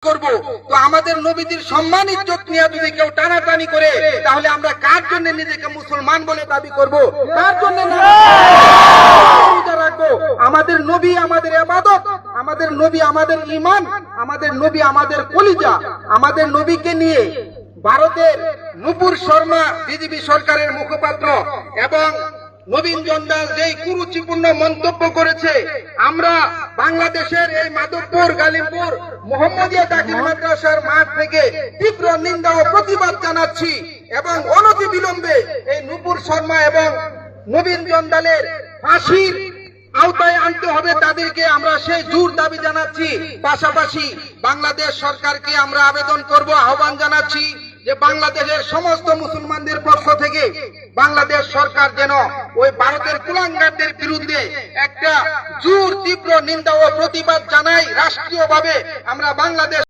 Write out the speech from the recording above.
করব। তো আমাদের নবীদের সম্মান ইজ্জত নিয়ে যদি কেউ টানাটানি করে, তাহলে আমরা কার জন্য নিজেকে মুসলমান বলে দাবি করব? কার জন্য রাখবো? আমাদের নবী আমাদের ইবাদত, আমাদের নবী আমাদের ঈমান, আমাদের নবী আমাদের কলিজা। আমাদের নবীকে নিয়ে ভারতের নুপুর শর্মা বিজেপি সরকারের মুখপাত্র এবং নবীন জন্দাল যেই কুরুচিপূর্ণ মন্তব্য করেছে, আমরা বাংলাদেশের এই মাধবপুর গালিমপুর মোহাম্মদিয়া দাখিল মাদ্রাসার মাঠ থেকে তীব্র নিন্দা ও প্রতিবাদ জানাচ্ছি এবং অনতিবিলম্বে এই নুপুর শর্মা এবং নবীন জন্দালের ফাঁসির আওতায় আনতে হবে তাদেরকে, আমরা সেই জোর দাবি জানাচ্ছি। পাশাপাশি বাংলাদেশ সরকারকে আমরা আবেদন করব, আহ্বান জানাচ্ছি যে বাংলাদেশের সমস্ত মুসলমানদের পক্ষ থেকে বাংলাদেশ সরকার যেন ওই ভারতের কুলাঙ্গারদের বিরুদ্ধে একটা জোর তীব্র নিন্দা ও প্রতিবাদ জানাই। রাষ্ট্রীয়ভাবে আমরা বাংলাদেশ